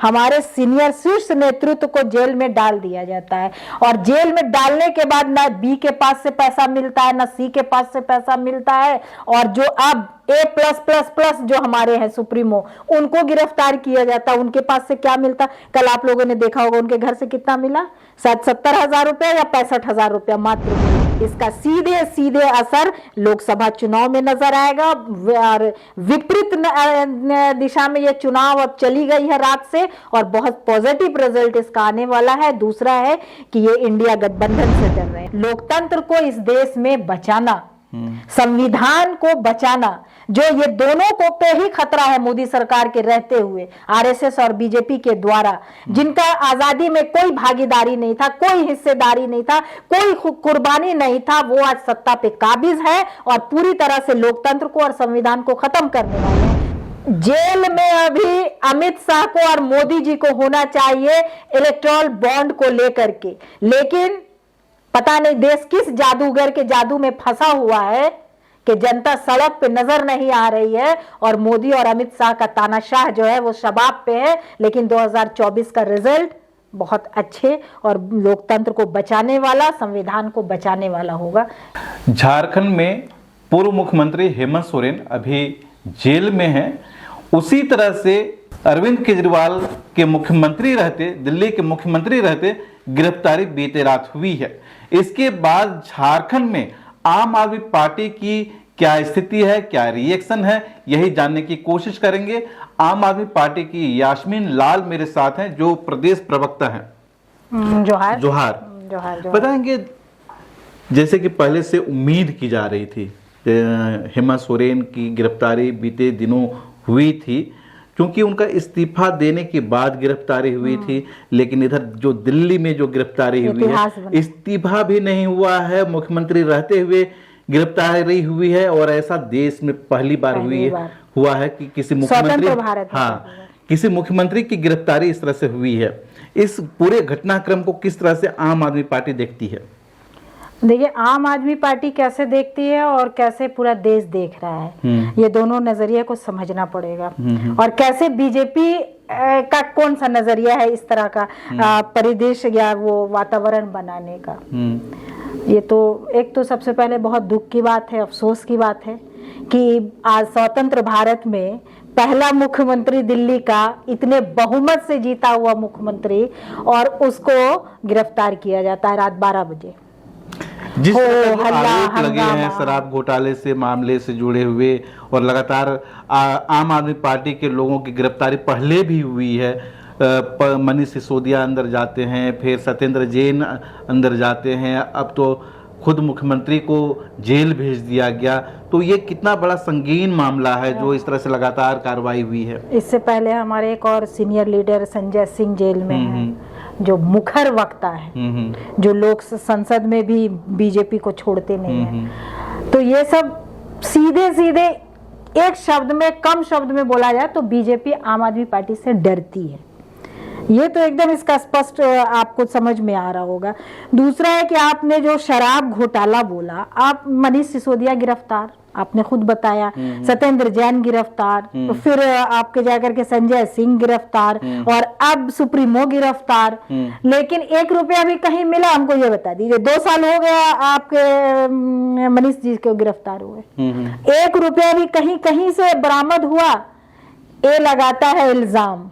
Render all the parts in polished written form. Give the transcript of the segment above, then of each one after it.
हमारे सीनियर शीर्ष नेतृत्व को जेल में डाल दिया जाता है। और जेल में डालने के बाद ना बी के पास से पैसा मिलता है, ना सी के पास से पैसा मिलता है, और जो अब A+++ जो हमारे हैं सुप्रीमो, उनको गिरफ्तार किया जाता, उनके पास से क्या मिलता? कल आप लोगों ने देखा होगा उनके घर से कितना मिला, शायद 70,000 रुपया या 65,000 रुपया मात्र। इसका सीधे सीधे असर लोकसभा चुनाव में नजर आएगा। और विपरीत दिशा में यह चुनाव अब चली गई है रात से, और बहुत पॉजिटिव रिजल्ट इसका आने वाला है। दूसरा है कि ये इंडिया गठबंधन से डर रहे हैं। लोकतंत्र को इस देश में बचाना, संविधान को बचाना, जो ये दोनों को पे ही खतरा है मोदी सरकार के रहते हुए, आरएसएस और बीजेपी के द्वारा, जिनका आजादी में कोई भागीदारी नहीं था, कोई हिस्सेदारी नहीं था, कोई कुर्बानी नहीं था, वो आज सत्ता पे काबिज है और पूरी तरह से लोकतंत्र को और संविधान को खत्म करने वाले हैं। जेल में अभी अमित शाह को और मोदी जी को होना चाहिए इलेक्टोरल बॉन्ड को लेकर के, लेकिन पता नहीं देश किस जादूगर के जादू में फंसा हुआ है कि जनता सड़क पे नजर नहीं आ रही है, और मोदी और अमित शाह का तानाशाह जो है वो शबाब पे है। लेकिन 2024 का रिजल्ट बहुत अच्छे और लोकतंत्र को बचाने वाला, संविधान को बचाने वाला होगा। झारखंड में पूर्व मुख्यमंत्री हेमंत सोरेन अभी जेल में हैं। उसी तरह से अरविंद केजरीवाल के मुख्यमंत्री रहते, दिल्ली के मुख्यमंत्री रहते, गिरफ्तारी बीते रात हुई है। इसके बाद झारखंड में आम आदमी पार्टी की क्या स्थिति है, क्या रिएक्शन है, यही जानने की कोशिश करेंगे। आम आदमी पार्टी की यास्मीन लाल मेरे साथ हैं, जो प्रदेश प्रवक्ता हैं। जोहार जोहार। जोहार। बताएंगे, जैसे कि पहले से उम्मीद की जा रही थी, हेमंत सोरेन की गिरफ्तारी बीते दिनों हुई थी, क्योंकि उनका इस्तीफा देने के बाद गिरफ्तारी हुई थी। लेकिन इधर जो दिल्ली में जो गिरफ्तारी हुई है, इस्तीफा भी नहीं हुआ है, मुख्यमंत्री रहते हुए गिरफ्तारी हुई है। और ऐसा देश में पहली बार हुआ है कि किसी मुख्यमंत्री की गिरफ्तारी इस तरह से हुई है। इस पूरे घटनाक्रम को किस तरह से आम आदमी पार्टी देखती है? देखिए, आम आदमी पार्टी कैसे देखती है और कैसे पूरा देश देख रहा है, ये दोनों नजरिए को समझना पड़ेगा। और कैसे बीजेपी का कौन सा नजरिया है इस तरह का परिदृश्य या वो वातावरण बनाने का। ये तो एक तो सबसे पहले बहुत दुख की बात है, अफसोस की बात है कि आज स्वतंत्र भारत में पहला मुख्यमंत्री दिल्ली का, इतने बहुमत से जीता हुआ मुख्यमंत्री, और उसको गिरफ्तार किया जाता है रात 12 बजे। जिस आरोप लगे हैं शराब घोटाले से, मामले से जुड़े हुए, और लगातार आम आदमी पार्टी के लोगों की गिरफ्तारी पहले भी हुई है। मनीष सिसोदिया अंदर जाते हैं, फिर सत्येंद्र जैन अंदर जाते हैं, अब तो खुद मुख्यमंत्री को जेल भेज दिया गया। तो ये कितना बड़ा संगीन मामला है जो इस तरह से लगातार कार्रवाई हुई है। इससे पहले हमारे एक और senior leader Sanjay Singh jail में है, जो मुखर वक्ता है, जो लोक संसद में भी बीजेपी को छोड़ते नहीं है। तो ये सब सीधे सीधे एक शब्द में, कम शब्द में बोला जाए तो बीजेपी आम आदमी पार्टी से डरती है। ये तो एकदम इसका स्पष्ट आपको समझ में आ रहा होगा। दूसरा है कि आपने जो शराब घोटाला बोला, आप मनीष सिसोदिया गिरफ्तार, आपने खुद बताया, सत्येंद्र जैन गिरफ्तार, फिर आपके जाकर के संजय सिंह गिरफ्तार, और अब सुप्रीमो गिरफ्तार। लेकिन 1 रुपया भी कहीं मिला? हमको ये बता दीजिए। 2 साल हो गया आपके मनीष जी को गिरफ्तार हुए, 1 रुपया भी कहीं कहीं से बरामद हुआ? ये लगाता है इल्जाम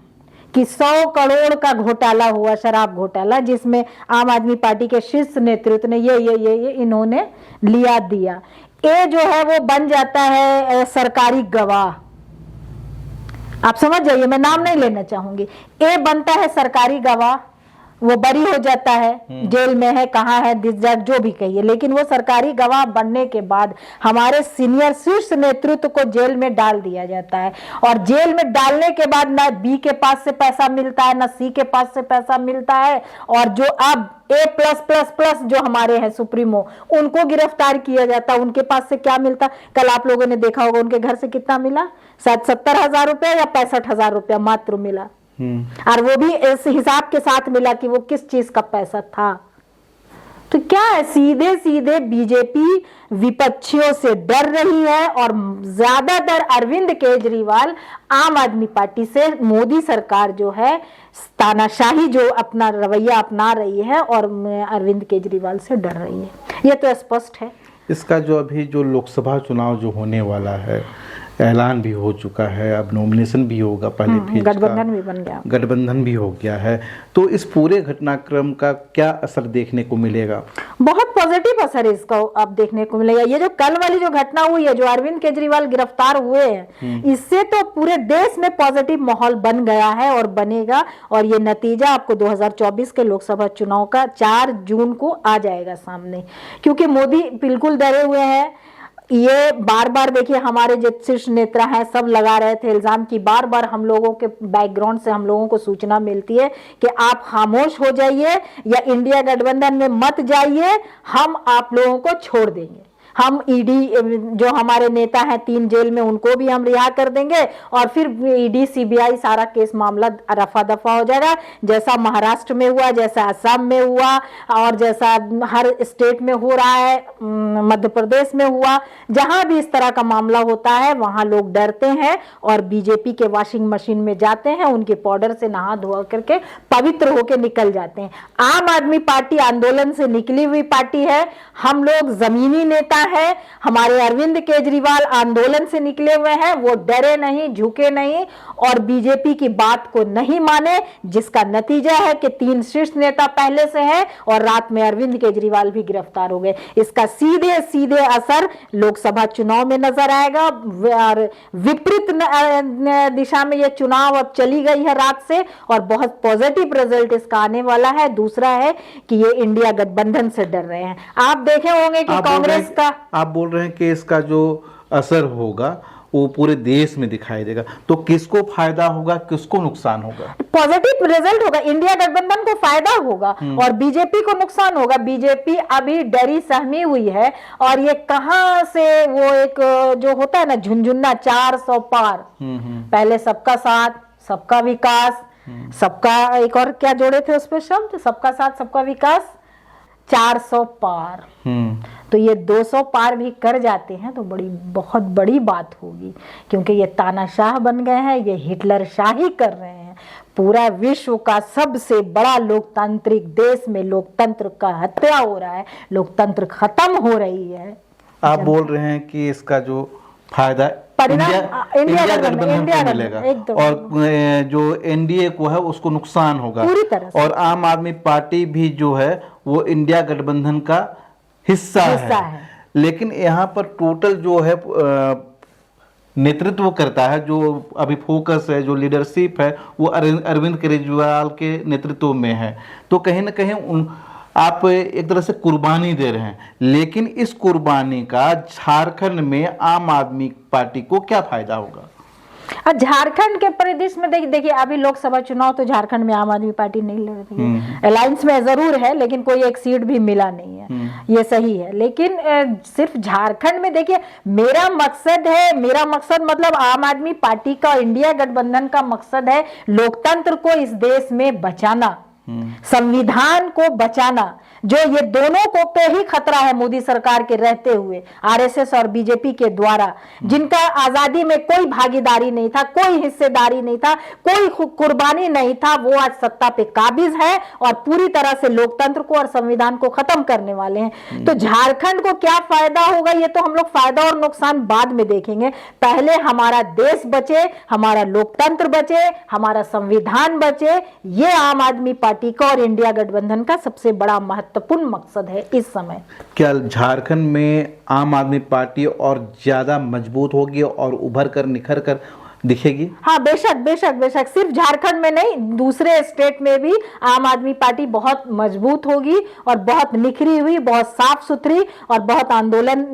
कि 100 करोड़ का घोटाला हुआ, शराब घोटाला, जिसमें आम आदमी पार्टी के शीर्ष नेतृत्व ने ये इन्होंने लिया दिया। ये जो है वो बन जाता है सरकारी गवाह। आप समझ जाइए, मैं नाम नहीं लेना चाहूंगी। ये बनता है सरकारी गवाह, वो बरी हो जाता है, जेल में है, कहाँ है, जो भी कहिए, लेकिन वो सरकारी गवाह बनने के बाद हमारे सीनियर शीर्ष नेतृत्व को जेल में डाल दिया जाता है। और जेल में डालने के बाद ना बी के पास से पैसा मिलता है, ना सी के पास से पैसा मिलता है, और जो अब A+++ जो हमारे हैं सुप्रीमो, उनको गिरफ्तार किया जाता, उनके पास से क्या मिलता? कल आप लोगों ने देखा होगा उनके घर से कितना मिला, शायद 70,000 रुपया या 65,000 रुपया मात्र मिला। और वो भी इस हिसाब के साथ मिला कि वो किस चीज का पैसा था। तो क्या है, सीधे सीधे बीजेपी विपक्षियों से डर रही है और ज्यादातर अरविंद केजरीवाल आम आदमी पार्टी से मोदी सरकार जो है तानाशाही जो अपना रवैया अपना रही है और अरविंद केजरीवाल से डर रही है, ये तो स्पष्ट है। इसका जो अभी जो लोकसभा चुनाव जो होने वाला है, ऐलान भी हो चुका है, अब नॉमिनेशन भी होगा, पहले फेज गठबंधन भी बन गया, गठबंधन भी हो गया है, तो इस पूरे घटनाक्रम का क्या असर देखने को मिलेगा? बहुत पॉजिटिव असर इसका अब देखने को मिलेगा। ये जो कल वाली जो घटना हुई है, जो अरविंद केजरीवाल गिरफ्तार हुए हैं, इससे तो पूरे देश में पॉजिटिव माहौल बन गया है और बनेगा, और ये नतीजा आपको 2024 के लोकसभा चुनाव का 4 जून को आ जाएगा सामने, क्योंकि मोदी बिल्कुल डरे हुए हैं। ये बार बार देखिए, हमारे जो शीर्ष नेता हैं सब लगा रहे थे इल्जाम की, बार बार हम लोगों के बैकग्राउंड से हम लोगों को सूचना मिलती है कि आप खामोश हो जाइए या इंडिया गठबंधन में मत जाइए, हम आप लोगों को छोड़ देंगे, हम ईडी जो हमारे नेता हैं 3 जेल में उनको भी हम रिहा कर देंगे, और फिर ईडी सीबीआई सारा केस मामला रफा दफा हो जाएगा, जैसा महाराष्ट्र में हुआ, जैसा असम में हुआ, और जैसा हर स्टेट में हो रहा है, मध्य प्रदेश में हुआ, जहां भी इस तरह का मामला होता है वहां लोग डरते हैं और बीजेपी के वॉशिंग मशीन में जाते हैं, उनके पाउडर से नहा धोआ करके पवित्र होकर निकल जाते हैं। आम आदमी पार्टी आंदोलन से निकली हुई पार्टी है, हम लोग जमीनी नेता है, हमारे अरविंद केजरीवाल आंदोलन से निकले हुए हैं, वो डरे नहीं, झुके नहीं और बीजेपी की बात को नहीं माने, जिसका नतीजा है कि 3 शीर्ष नेता पहले से हैं और रात में अरविंद केजरीवाल भी गिरफ्तार हो गए। इसका सीधे सीधे असर लोकसभा चुनाव में नजर आएगा और विपरीत दिशा में यह चुनाव अब चली गई है रात से, और बहुत पॉजिटिव रिजल्ट इसका आने वाला है। दूसरा है कि ये इंडिया गठबंधन से डर रहे हैं। आप देखे होंगे कि कांग्रेस का, आप बोल रहे हैं कि इसका जो असर होगा वो पूरे देश में दिखाई देगा, तो किसको फायदा होगा, किसको नुकसान होगा? पॉजिटिव रिजल्ट होगा, इंडिया गठबंधन को फायदा होगा और बीजेपी को नुकसान होगा। बीजेपी अभी डरी सहमी हुई है और ये कहां से वो एक जो होता है ना झुनझुना 400 पार, पहले सबका साथ सबका विकास, सबका एक और क्या जोड़े थे उस पे शब्द, सबका साथ सबका विकास, 400 पार, तो ये 200 पार भी कर जाते हैं तो बहुत बड़ी बात होगी, क्योंकि ये तानाशाह बन गए हैं, ये हिटलर शाही कर रहे हैं। पूरा विश्व का सबसे बड़ा लोकतांत्रिक देश में लोकतंत्र का हत्या हो रहा है, लोकतंत्र खत्म हो रही है। आप बोल रहे हैं कि इसका जो फायदा इंडिया गठबंधन को मिलेगा और जो एनडीए को है उसको नुकसान होगा पूरी तरह से। और आम आदमी पार्टी भी जो है वो इंडिया गठबंधन का हिस्सा है। लेकिन यहाँ पर टोटल जो है नेतृत्व करता है, जो अभी फोकस है, जो लीडरशिप है, वो अरविंद केजरीवाल के नेतृत्व में है। तो कहीं ना कहीं आप एक तरह से कुर्बानी दे रहे हैं, लेकिन इस कुर्बानी का झारखंड में आम आदमी पार्टी को क्या फायदा होगा? झारखंड के परिदृश्य में देखिए अभी लोकसभा चुनाव तो झारखंड में आम आदमी पार्टी नहीं लड़ रही है, अलायंस में जरूर है लेकिन कोई एक सीट भी मिला नहीं है, ये सही है। लेकिन सिर्फ झारखंड में देखिए, मेरा मकसद मतलब आम आदमी पार्टी का, इंडिया गठबंधन का मकसद है लोकतंत्र को इस देश में बचाना, संविधान को बचाना, जो ये दोनों को पे ही खतरा है मोदी सरकार के रहते हुए, आरएसएस और बीजेपी के द्वारा, जिनका आजादी में कोई भागीदारी नहीं था, कोई हिस्सेदारी नहीं था, कोई कुर्बानी नहीं था, वो आज सत्ता पे काबिज है और पूरी तरह से लोकतंत्र को और संविधान को खत्म करने वाले हैं। तो झारखंड को क्या फायदा होगा, ये तो हम लोग फायदा और नुकसान बाद में देखेंगे। पहले हमारा देश बचे, हमारा लोकतंत्र बचे, हमारा संविधान बचे, ये आम आदमी पार्टी का और इंडिया गठबंधन का सबसे बड़ा महत्वपूर्ण मकसद है इस समय। क्या झारखंड में आम आदमी पार्टी और ज्यादा मजबूत होगी और उभर कर निखर कर दिखेगी? हाँ, बेशक बेशक बेशक, सिर्फ झारखंड में नहीं, दूसरे स्टेट में भी आम आदमी पार्टी बहुत मजबूत होगी और बहुत निखरी हुई, बहुत साफ सुथरी और बहुत आंदोलन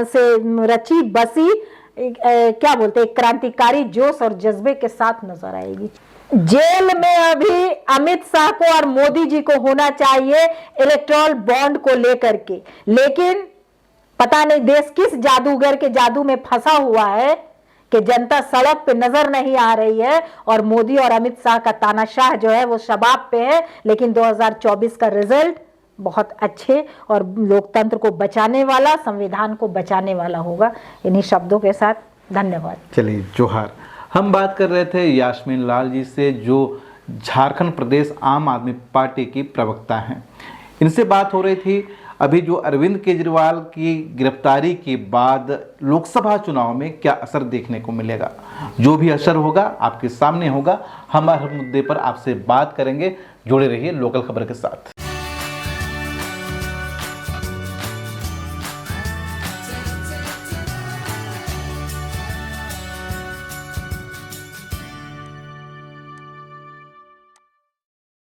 से रची बसी क्या बोलते हैं, क्रांतिकारी जोश और जज्बे के साथ नजर आएगी। जेल में अभी अमित शाह को और मोदी जी को होना चाहिए इलेक्टोरल बॉन्ड को लेकर के, लेकिन पता नहीं देश किस जादूगर के जादू में फंसा हुआ है कि जनता सड़क पे नजर नहीं आ रही है और मोदी और अमित शाह का तानाशाह जो है वो शबाब पे है, लेकिन 2024 का रिजल्ट बहुत अच्छे और लोकतंत्र को बचाने वाला, संविधान को बचाने वाला होगा। इन्हीं शब्दों के साथ धन्यवाद। चलिए, जोहार। हम बात कर रहे थे यास्मीन लाल जी से, जो झारखंड प्रदेश आम आदमी पार्टी की प्रवक्ता हैं। इनसे बात हो रही थी अभी जो अरविंद केजरीवाल की गिरफ्तारी के बाद लोकसभा चुनाव में क्या असर देखने को मिलेगा। जो भी असर होगा आपके सामने होगा। हम हर मुद्दे पर आपसे बात करेंगे। जुड़े रहिए लोकल खबर के साथ।